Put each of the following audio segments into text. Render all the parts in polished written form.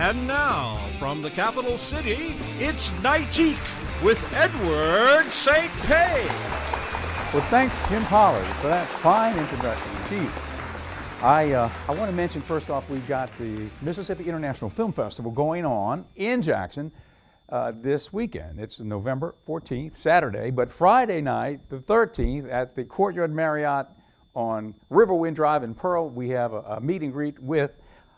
And now, from the capital city, it's Nightique with Edward St. Pay. Well, thanks, Jim Pollard, for that fine introduction. Geez. I want to mention, first off, we've got the Mississippi International Film Festival going on in Jackson this weekend. It's November 14th, Saturday, but Friday night, the 13th, at the Courtyard Marriott on Riverwind Drive in Pearl, we have a meet and greet with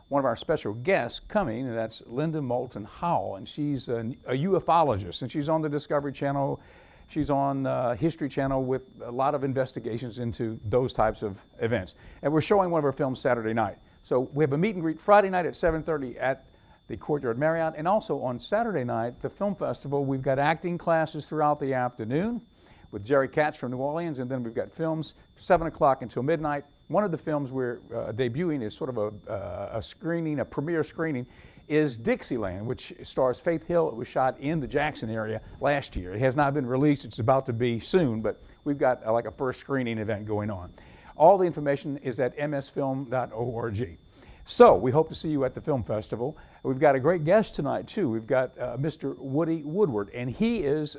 one of our special guests coming, and that's Linda Moulton Howell, and she's a ufologist, and she's on the Discovery Channel. She's on History Channel with a lot of investigations into those types of events. And we're showing one of our films Saturday night. So we have a meet and greet Friday night at 7:30 at the Courtyard Marriott, and also on Saturday night, the film festival, we've got acting classes throughout the afternoon with Jerry Katz from New Orleans, and then we've got films 7 o'clock until midnight. One of the films we're debuting is sort of a screening, a premiere screening, is Dixieland, which stars Faith Hill. It was shot in the Jackson area last year. It has not been released. It's about to be soon, but we've got like a first screening event going on. All the information is at msfilm.org. So we hope to see you at the film festival. We've got a great guest tonight too. We've got Mr. Woody Woodward, and he is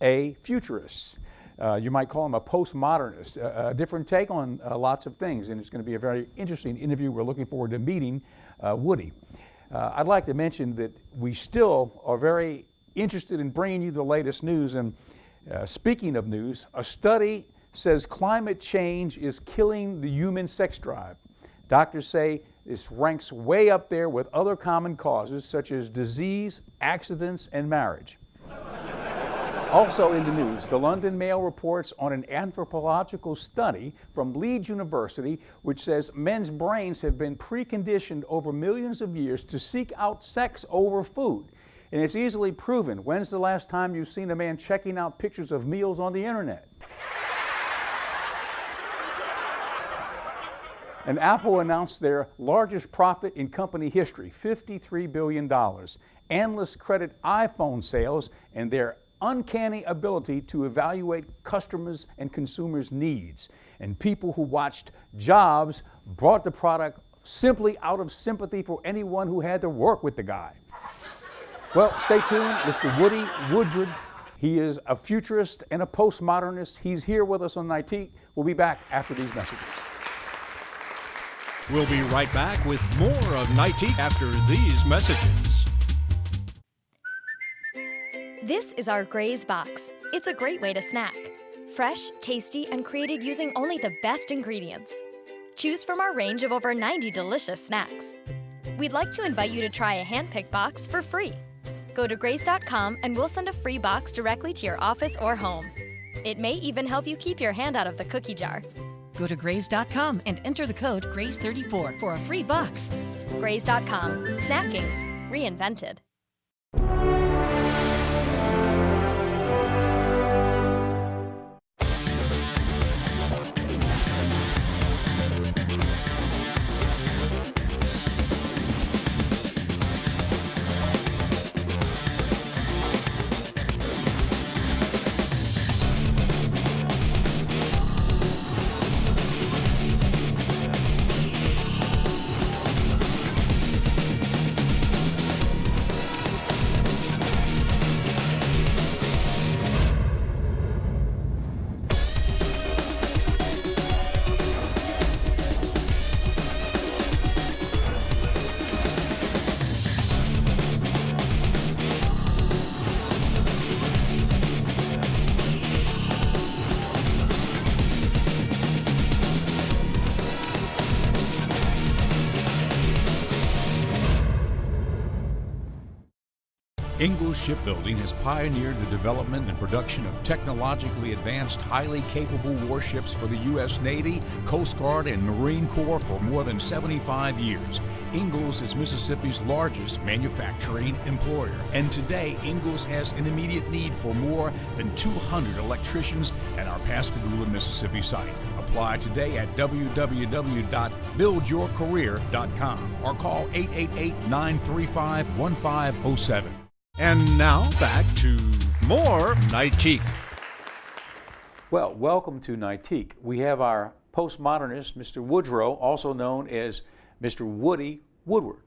a futurist. You might call him a postmodernist, a different take on lots of things, and it's going to be a very interesting interview. We're looking forward to meeting Woody. I'd like to mention that we still are very interested in bringing you the latest news, and speaking of news, a study says climate change is killing the human sex drive. Doctors say this ranks way up there with other common causes such as disease, accidents, and marriage. Also in the news, the London Mail reports on an anthropological study from Leeds University which says men's brains have been preconditioned over millions of years to seek out sex over food. And it's easily proven. When's the last time you've seen a man checking out pictures of meals on the internet? And Apple announced their largest profit in company history, $53 billion. Analysts credit iPhone sales and their uncanny ability to evaluate customers' and consumers' needs. And people who watched Jobs bought the product simply out of sympathy for anyone who had to work with the guy. Well, stay tuned. Mr. Woody Woodward, he is a futurist and a postmodernist. He's here with us on Nightique. We'll be back after these messages. We'll be right back with more of Nightique after these messages. This is our Gray's Box. It's a great way to snack. Fresh, tasty, and created using only the best ingredients. Choose from our range of over 90 delicious snacks. We'd like to invite you to try a hand-picked box for free. Go to grays.com and we'll send a free box directly to your office or home. It may even help you keep your hand out of the cookie jar. Go to grays.com and enter the code GRAYS34 for a free box. Grays.com. Snacking reinvented. Ingalls Shipbuilding has pioneered the development and production of technologically advanced, highly capable warships for the U.S. Navy, Coast Guard, and Marine Corps for more than 75 years. Ingalls is Mississippi's largest manufacturing employer, and today Ingalls has an immediate need for more than 200 electricians at our Pascagoula, Mississippi site. Apply today at www.buildyourcareer.com or call 888-935-1507. And now back to more Nightique. Well, welcome to Nightique. We have our postmodernist, Mr. Woodreaux, also known as Mr. Woody Woodward.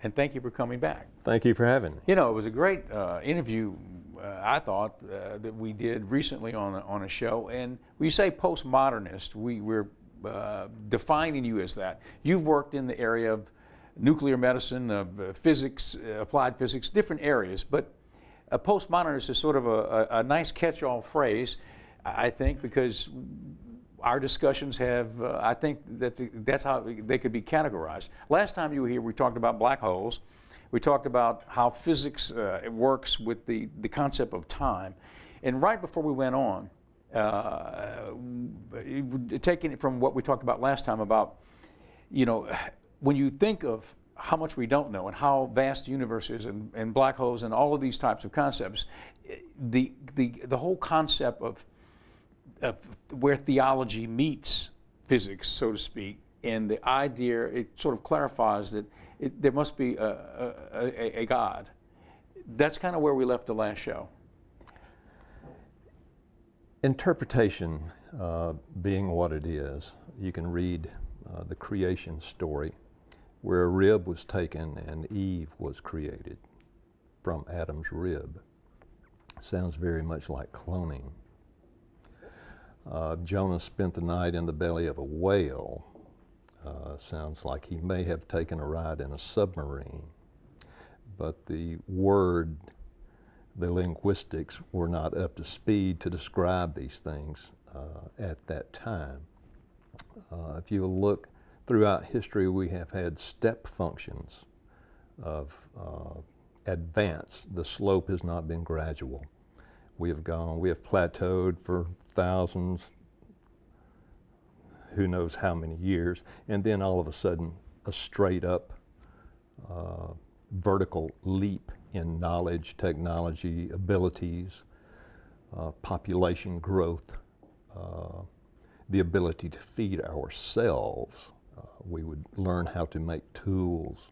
And thank you for coming back. Thank you for having me. You know, it was a great interview, I thought, that we did recently on a show. And when you say postmodernist, we're defining you as that. You've worked in the area of nuclear medicine, of physics, applied physics, different areas. But a postmodernist is sort of a nice catch-all phrase, I think, because our discussions have, I think that's how they could be categorized. Last time you were here, we talked about black holes. We talked about how physics works with the concept of time. And right before we went on, taking it from what we talked about last time about, you know, when you think of how much we don't know and how vast the universe is and black holes and all of these types of concepts, the whole concept of where theology meets physics, so to speak, and the idea, it sort of clarifies that there must be a God. That's kind of where we left the last show. Interpretation being what it is, you can read the creation story where a rib was taken and Eve was created from Adam's rib. Sounds very much like cloning. Jonah spent the night in the belly of a whale. Sounds like he may have taken a ride in a submarine. But the linguistics were not up to speed to describe these things at that time. If you look throughout history, we have had step functions of advance. The slope has not been gradual. We have plateaued for thousands, who knows how many years, and then all of a sudden a straight up vertical leap in knowledge, technology, abilities, population growth, the ability to feed ourselves. We would learn how to make tools.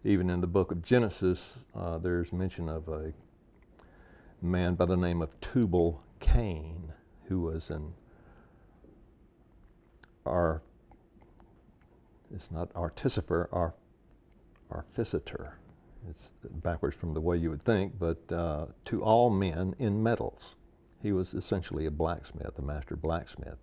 Even in the book of Genesis, there's mention of a man by the name of Tubal-Cain, who was it's not artificer, artificer. It's backwards from the way you would think, but to all men in metals. He was essentially a blacksmith, a master blacksmith.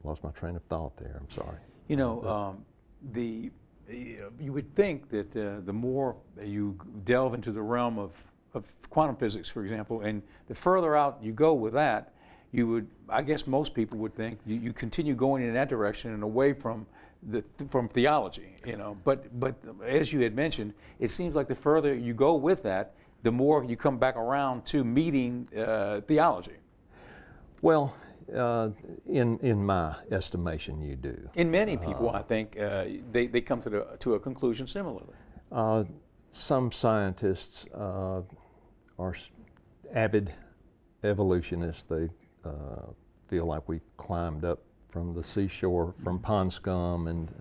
Lost my train of thought there, I'm sorry. You know, you would think that the more you delve into the realm of quantum physics, for example, and the further out you go with that, you would, I guess most people would think, you continue going in that direction and away from theology, you know. But as you had mentioned, it seems like the further you go with that, the more you come back around to meeting theology. Well, in my estimation, you do. In many people, I think, they come to a conclusion similarly. Some scientists are avid evolutionists. They feel like we climbed up from the seashore, from pond scum, and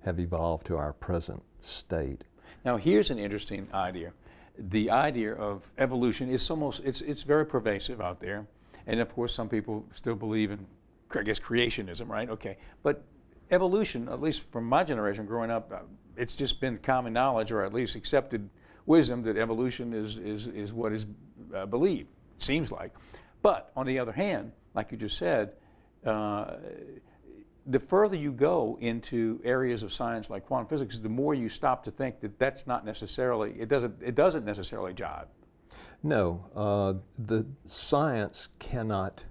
have evolved to our present state. Now, here's an interesting idea. The idea of evolution is it's very pervasive out there. And of course, some people still believe in, I guess, creationism, right? Okay. But evolution, at least from my generation growing up, it's just been common knowledge, or at least accepted wisdom, that evolution is what is believed, seems like. But on the other hand, like you just said, the further you go into areas of science like quantum physics, the more you stop to think that that's not necessarily, it doesn't necessarily jive. No, the science cannot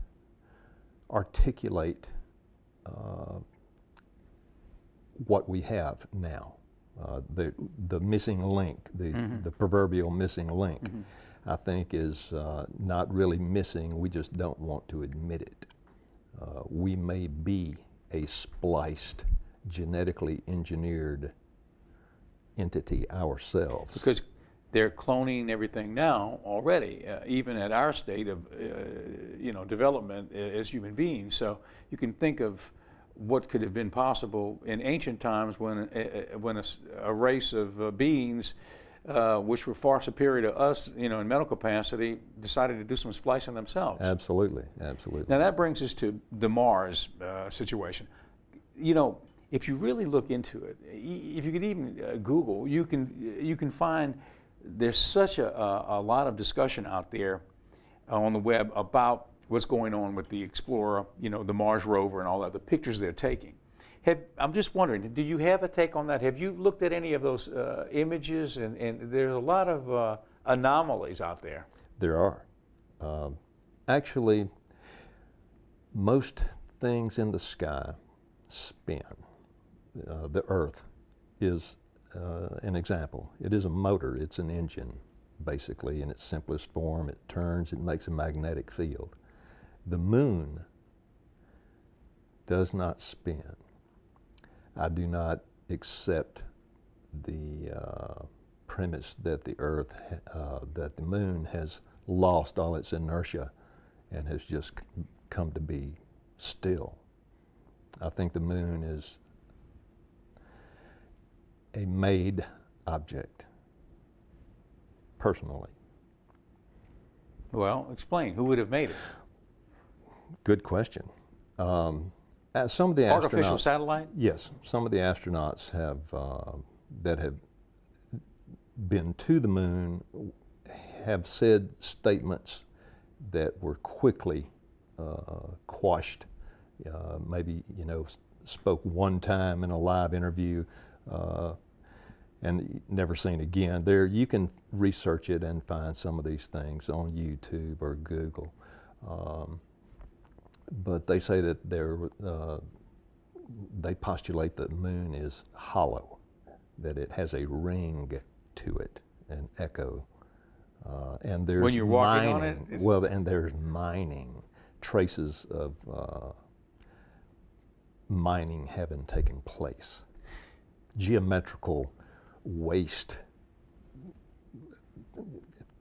articulate what we have now. The missing link, the proverbial missing link, I think is not really missing. We just don't want to admit it. We may be a spliced, genetically engineered entity ourselves. Because they're cloning everything now already, even at our state of development as human beings. So you can think of what could have been possible in ancient times when a race of beings which were far superior to us, you know, in mental capacity, decided to do some splicing themselves. Absolutely, absolutely. Now that brings us to the Mars situation. You know, if you really look into it, if you could even Google, you can find there's such a lot of discussion out there on the web about what's going on with the Explorer, you know, the Mars rover and all that, the pictures they're taking. I'm just wondering, do you have a take on that? Have you looked at any of those images? And there's a lot of anomalies out there. There are. Actually, most things in the sky spin. The Earth is an example. It is a motor. It's an engine, basically, in its simplest form. It turns. It makes a magnetic field. The moon does not spin. I do not accept the premise that the Earth, that the moon has lost all its inertia and has just come to be still. I think the moon is a made object, personally. Well, explain. Who would have made it? Good question. Some of the artificial astronauts, satellite? Yes, some of the astronauts have that have been to the moon have said statements that were quickly quashed. Maybe, you know, spoke one time in a live interview and never seen again. There, you can research it and find some of these things on YouTube or Google. But they say that they postulate that the moon is hollow, that it has a ring to it, an echo. And there's when you're walking on it? Well, and there's mining, traces of mining having taken place. Geometrical waste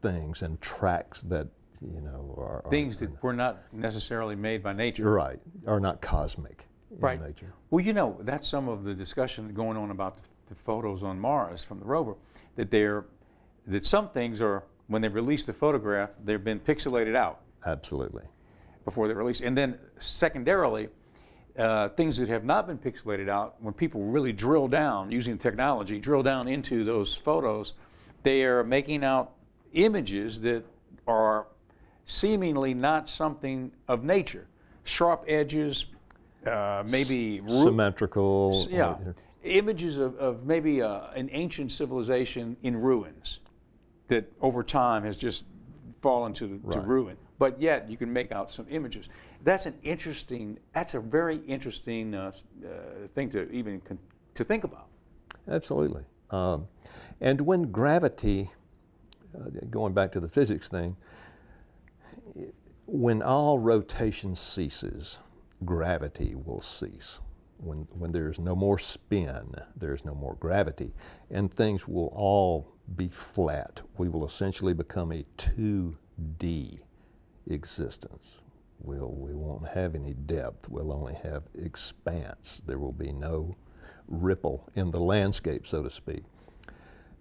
things and tracks that, you know, are things that were not necessarily made by nature. Right, are not cosmic right. in nature. Well, you know, that's some of the discussion going on about the photos on Mars from the rover, that some things are, when they release the photograph, they've been pixelated out. Absolutely. Before they're released. And then secondarily, things that have not been pixelated out, when people really drill down, using technology, drill down into those photos, they are making out images that are seemingly not something of nature. Sharp edges, maybe symmetrical. Yeah, images of maybe an ancient civilization in ruins that over time has just fallen to ruin. But yet you can make out some images. That's a very interesting thing to even to think about. Absolutely. And when gravity, going back to the physics thing, when all rotation ceases, gravity will cease. When there's no more spin, there's no more gravity, and things will all be flat. We will essentially become a 2D existence. We won't have any depth. We'll only have expanse. There will be no ripple in the landscape, so to speak.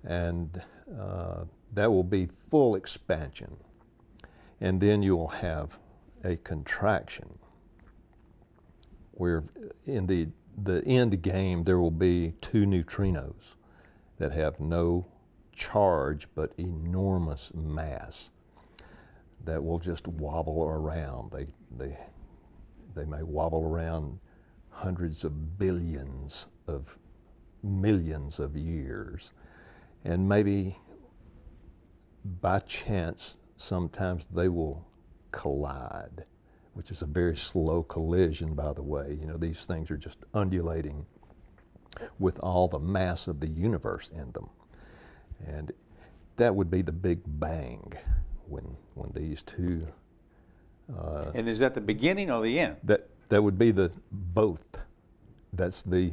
And that will be full expansion. And then you'll have a contraction where in the end game there will be two neutrinos that have no charge but enormous mass that will just wobble around. They may wobble around hundreds of billions of millions of years, and maybe by chance sometimes they will collide, which is a very slow collision, by the way. You know, these things are just undulating with all the mass of the universe in them. And that would be the Big Bang when these two... and is that the beginning or the end? That would be the both. That's the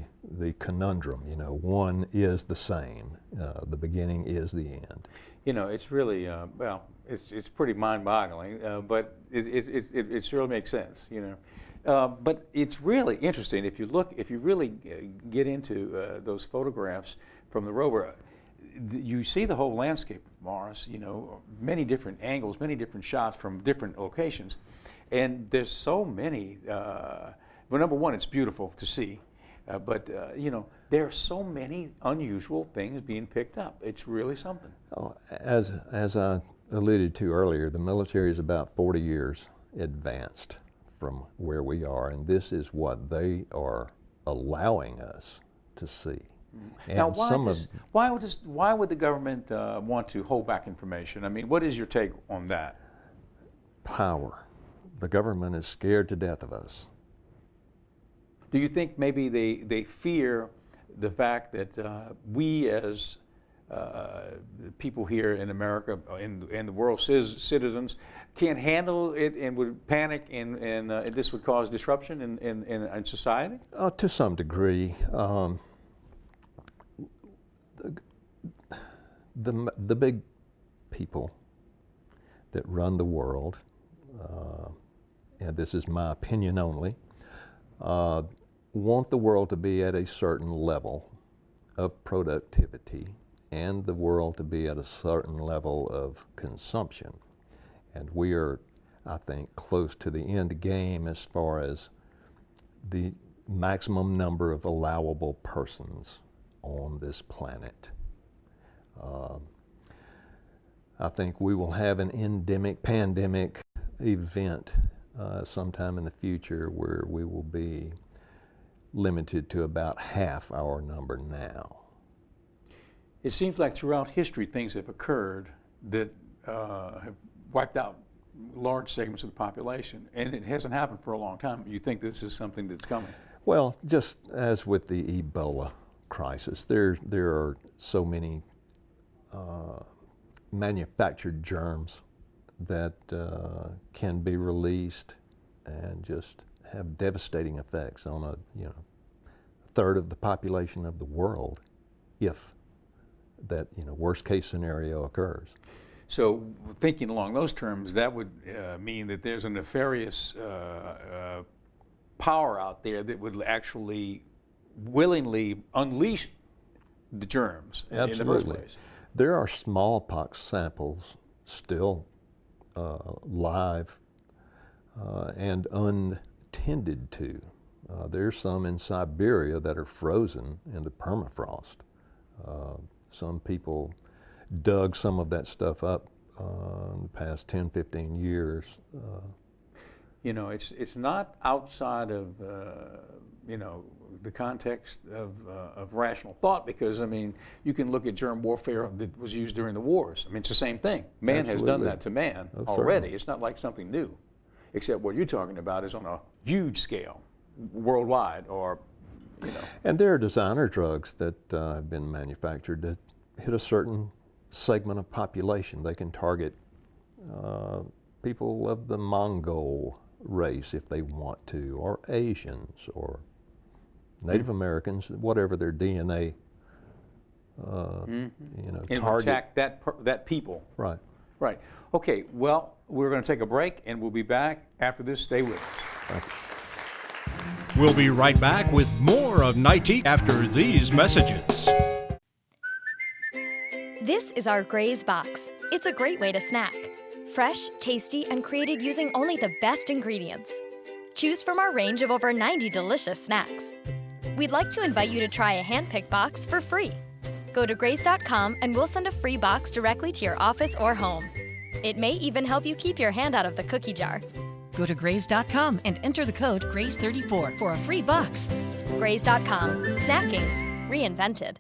conundrum, you know. One is the same. The beginning is the end. You know, it's really, well, it's pretty mind-boggling, but it sure makes sense, you know. But it's really interesting if you really get into those photographs from the rover. you see the whole landscape of Mars, you know, many different angles, many different shots from different locations. And there's so many, well, number one, it's beautiful to see. But you know, there are so many unusual things being picked up. It's really something. Oh, as I alluded to earlier, the military is about 40 years advanced from where we are, and this is what they are allowing us to see. And now, why would the government want to hold back information? I mean, what is your take on that? Power. The government is scared to death of us. Do you think maybe they fear the fact that we as people here in America and the world citizens can't handle it and would panic and this would cause disruption in society? To some degree. The big people that run the world, and this is my opinion only, want the world to be at a certain level of productivity and the world to be at a certain level of consumption. And we are, I think, close to the end game as far as the maximum number of allowable persons on this planet. I think we will have an pandemic event sometime in the future where we will be limited to about half our number now. It seems like throughout history things have occurred that have wiped out large segments of the population, and it hasn't happened for a long time. You think this is something that's coming? Well, just as with the Ebola crisis, there are so many manufactured germs that can be released and just have devastating effects on a third of the population of the world, if that worst case scenario occurs. So thinking along those terms, that would mean that there's a nefarious power out there that would actually willingly unleash the germs in the first place. There are smallpox samples still live and untended to. There's some in Siberia that are frozen in the permafrost. Some people dug some of that stuff up in the past 10, 15 years. You know, it's not outside of the context of rational thought, because I mean, you can look at germ warfare that was used during the wars. I mean, it's the same thing. Man Absolutely. has done that to man already. Certainly. It's not like something new, except what you're talking about is on a huge scale, worldwide, or And there are designer drugs that have been manufactured that hit a certain segment of population. They can target people of the Mongol race if they want to, or Asians, or Native Americans, whatever their DNA and target. attack that people. Right. Right. Okay, well, we're going to take a break, and we'll be back after this. Stay with us. Thank you. We'll be right back with more of Nightique after these messages. This is our Graze Box. It's a great way to snack. Fresh, tasty, and created using only the best ingredients. Choose from our range of over 90 delicious snacks. We'd like to invite you to try a hand-picked box for free. Go to graze.com and we'll send a free box directly to your office or home. It may even help you keep your hand out of the cookie jar. Go to graze.com and enter the code GRAZE34 for a free box. Graze.com. Snacking reinvented.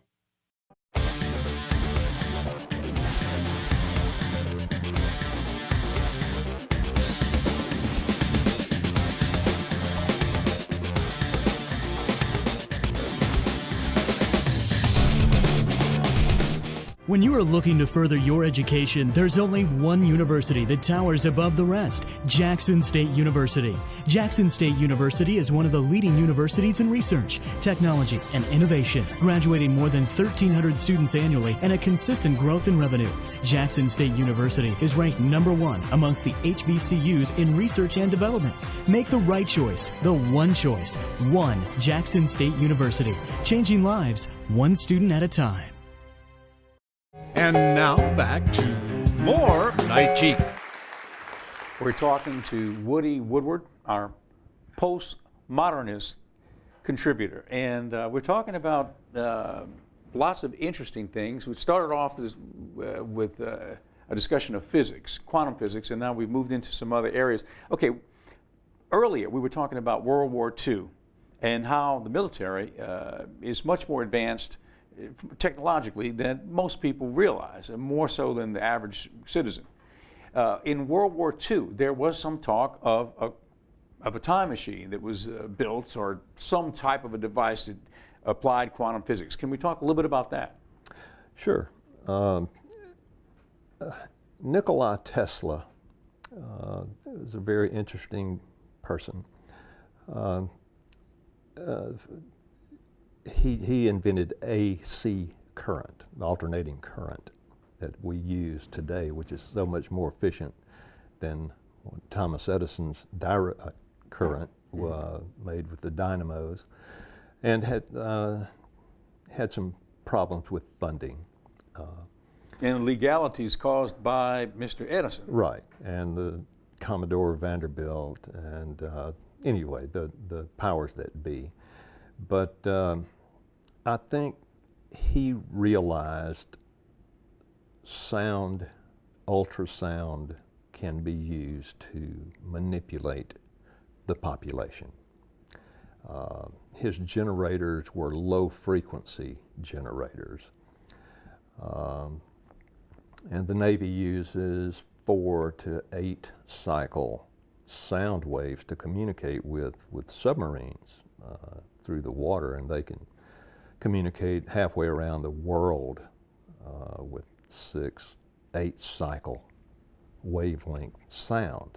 When you are looking to further your education, there's only one university that towers above the rest: Jackson State University. Jackson State University is one of the leading universities in research, technology, and innovation, graduating more than 1,300 students annually and a consistent growth in revenue. Jackson State University is ranked #1 amongst the HBCUs in research and development. Make the right choice, the one choice. One Jackson State University, changing lives one student at a time. And now back to more Nightique. We're talking to Woody Woodward, our postmodernist contributor, and we're talking about lots of interesting things. We started off with a discussion of physics, quantum physics, and now we've moved into some other areas. Okay, earlier we were talking about World War II and how the military is much more advanced technologically than most people realize, and more so than the average citizen. In World War II, there was some talk of a time machine that was built, or some type of a device that applied quantum physics. Can we talk a little bit about that? Sure. Nikola Tesla is a very interesting person. He invented AC current, the alternating current that we use today, which is so much more efficient than Thomas Edison's direct current made with the dynamos, and had some problems with funding. And legalities caused by Mr. Edison. Right, and the Commodore Vanderbilt, and anyway, the powers that be. But I think he realized ultrasound can be used to manipulate the population. His generators were low frequency generators. And the Navy uses 4 to 8 cycle sound waves to communicate with submarines through the water, and they can communicate halfway around the world with 6, 8 cycle wavelength sound.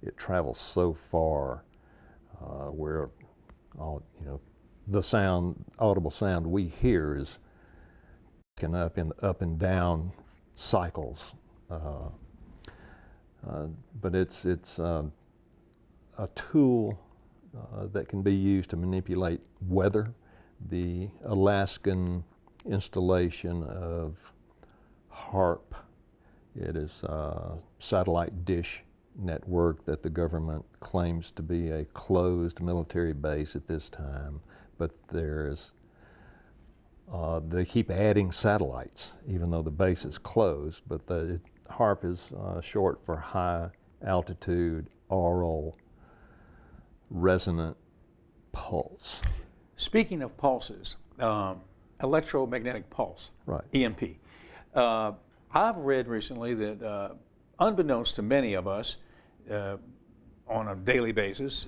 It travels so far where the audible sound we hear is taken up in up and down cycles. But it's a tool that can be used to manipulate weather. The Alaskan installation of HARP, it is a satellite dish network that the government claims to be a closed military base at this time, but they keep adding satellites even though the base is closed. But the HARP is short for high altitude aural resonant pulse. Speaking of pulses, electromagnetic pulse, right. EMP. I've read recently that unbeknownst to many of us on a daily basis,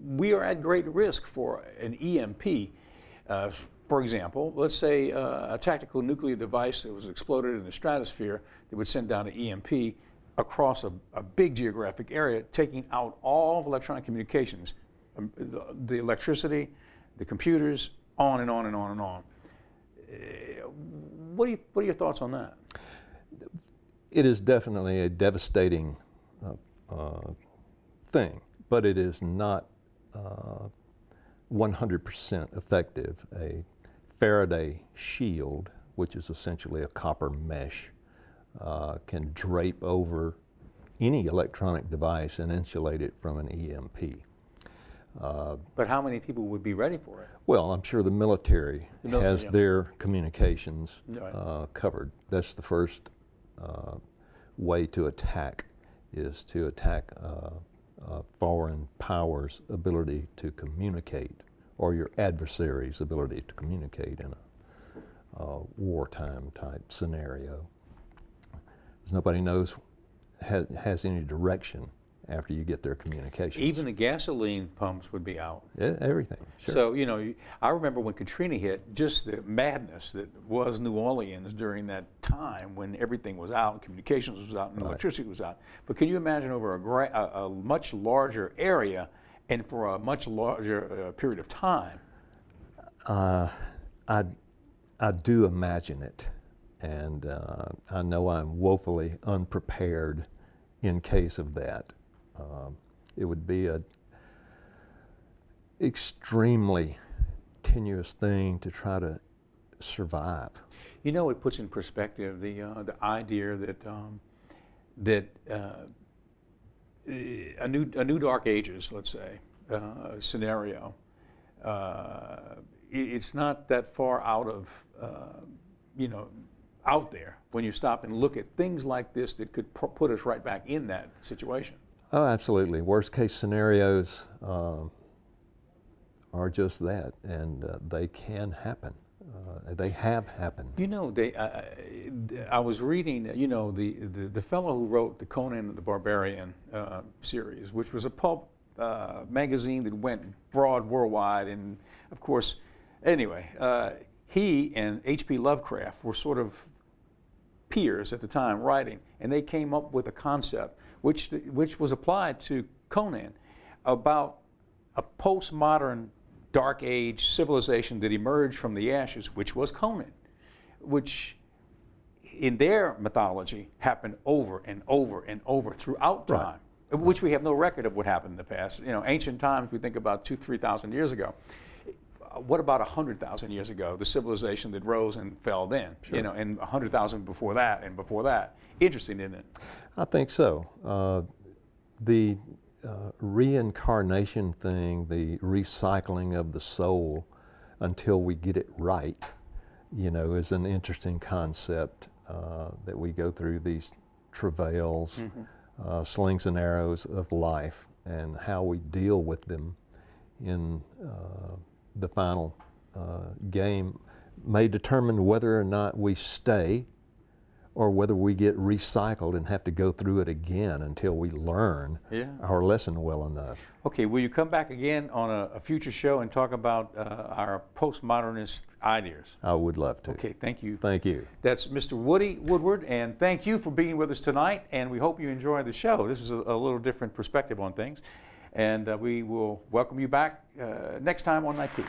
we are at great risk for an EMP. For example, let's say a tactical nuclear device that was exploded in the stratosphere that would send down an EMP across a big geographic area, taking out all of electronic communications, the electricity, the computers, on and on and on and on. What are your thoughts on that? It is definitely a devastating thing, but it is not 100% effective. A Faraday shield, which is essentially a copper mesh, can drape over any electronic device and insulate it from an EMP. But how many people would be ready for it? Well, I'm sure the military has their communications covered. That's the first way to attack, is to attack foreign powers' ability to communicate, or your adversary's ability to communicate in a wartime type scenario. Because nobody knows, has any direction after you get their communications. Even the gasoline pumps would be out. Yeah, everything, sure. So, I remember when Katrina hit, just the madness that was New Orleans during that time when everything was out, and communications was out, and electricity was out. But can you imagine over a much larger area and for a much larger period of time? I do imagine it, and I know I'm woefully unprepared in case of that. It would be an extremely tenuous thing to try to survive. You know, it puts in perspective the idea that a new Dark Ages, let's say, scenario. It's not that far out of out there when you stop and look at things like this that could put us right back in that situation. Oh, absolutely. Worst case scenarios are just that, and they can happen. They have happened. You know, I was reading, the fellow who wrote the Conan the Barbarian series, which was a pulp magazine that went broad worldwide, and of course, anyway, he and H.P. Lovecraft were sort of peers at the time writing, and they came up with a concept which was applied to Conan about a postmodern Dark Age civilization that emerged from the ashes, which was Conan, which in their mythology happened over and over and over throughout time, right, which we have no record of what happened in the past. Ancient times, we think about 2,000 to 3,000 years ago. What about 100,000 years ago, the civilization that rose and fell then? Sure. And 100,000 before that and before that. Interesting, isn't it? I think so. The reincarnation thing, the recycling of the soul until we get it right, is an interesting concept, that we go through these travails, slings and arrows of life, and how we deal with them in the final game may determine whether or not we stay or whether we get recycled and have to go through it again until we learn our lesson well enough. Okay, will you come back again on a future show and talk about our postmodernist ideas? I would love to. Okay, thank you. Thank you. That's Mr. Woody Woodward, and thank you for being with us tonight, and we hope you enjoy the show. This is a little different perspective on things, and we will welcome you back next time on Nightique.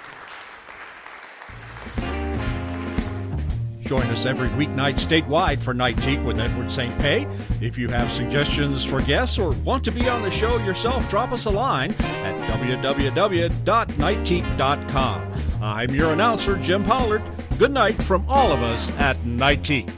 Join us every weeknight statewide for Nightique with Edward St. Pé. If you have suggestions for guests or want to be on the show yourself, drop us a line at www.nightique.com. I'm your announcer, Jim Pollard. Good night from all of us at Nightique.